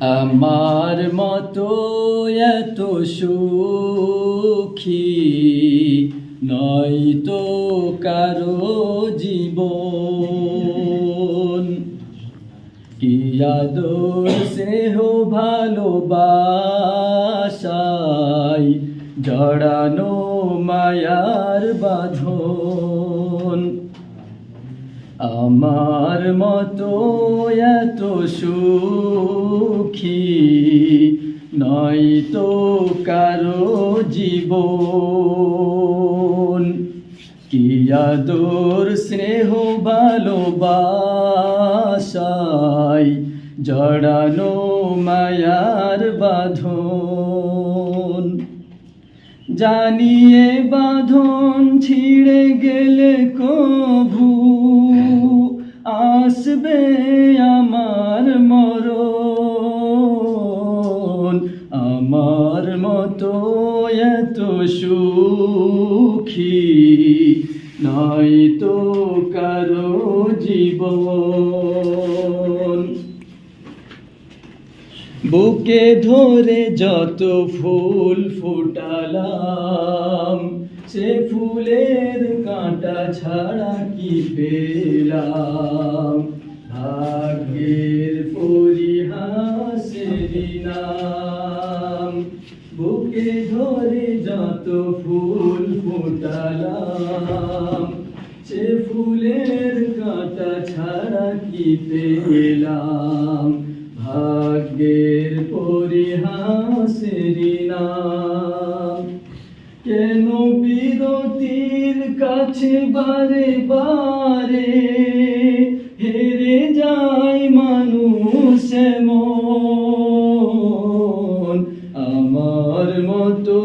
আমার মতো এত সুখী নয়তো কারো জীবন। কি আদর স্নেহ ভালোবাসায় জড়ানো মায়ার বাঁধন। আমার মতো এত সুখী নয়তো কারো জীবন। কি আদর স্নেহ ভালোবাসায় জড়ানো মায়ার বাঁধন। জানিয়ে বাঁধন ছিঁড়ে গেলে কভু আসবে আমার মরণ। আমার মতো এত সুখী নয়তো কারো জীবন। বুকে ধরে যত ফুল ফুটালাম সে ফুলের কাঁটা ছাড়া কি পেলাম। ভাগ্যের পরিহাসেরই নাম। বুকে ধরে যত ফুল ফুটালাম সে ফুলের কাঁটা ছাড়া কি পেলাম। ভাগ্যের পরিহাসেরই নাম। কেন বিরতির কাছে বারে বারে হেরে যায় মানুষ মন। আমার মতো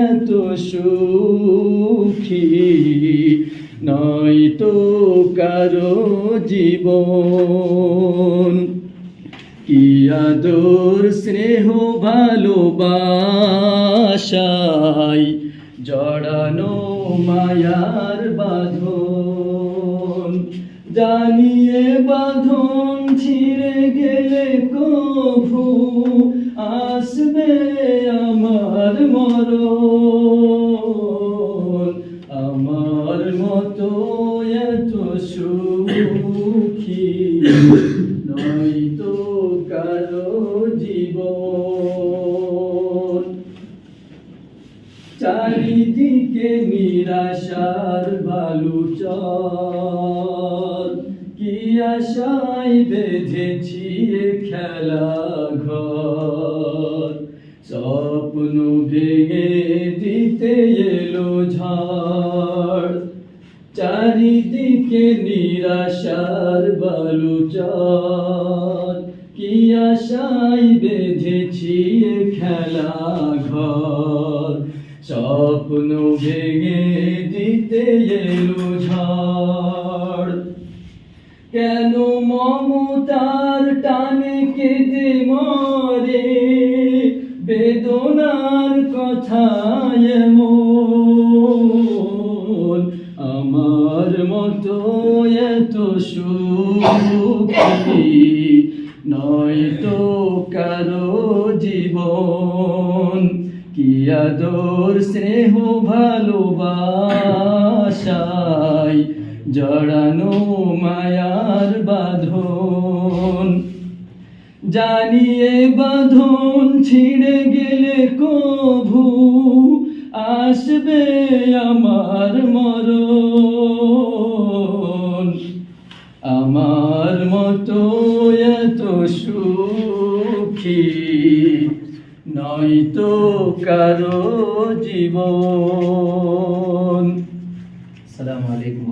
এত সুখী নয়তো কারো জীবন। কি আদর স্নেহ ভালোবাসায় জড়ানো মায়ার বাঁধন। জানিয়ে বাঁধন ছিঁড়ে গেলে কভু আসবে আমার মরণ। আমার মতো এত সুখী নয়তো কারো জীবন। চারিদিকে নিরাশার বালুচর। কি আশায় বেঁধেছি খেলা ঘর। স্বপ্ন ভেঙে দিতে এলো ঝড়। চারিদিকে নিরাশার বালুচর। কি আশায় বেঁধেছি খেলা ঘর। স্বপ্ন ভেঙে দিতে এলো ঝড়। কেন মমতার টানে কেঁদে মরে বেদনার কথায় এমন। আমার মতো এত সুখী নয়তো কারো জীবন। কি আদর স্নেহ ভালোবাসায় জড়ানো মায়ার বাঁধন। জানিয়ে বাঁধন ছিঁড়ে গেলে কভু আসবে আমার মরণ। আমার মতো এত সুখী নয়তো কারো জীবন। আসসালামু আলাইকুম।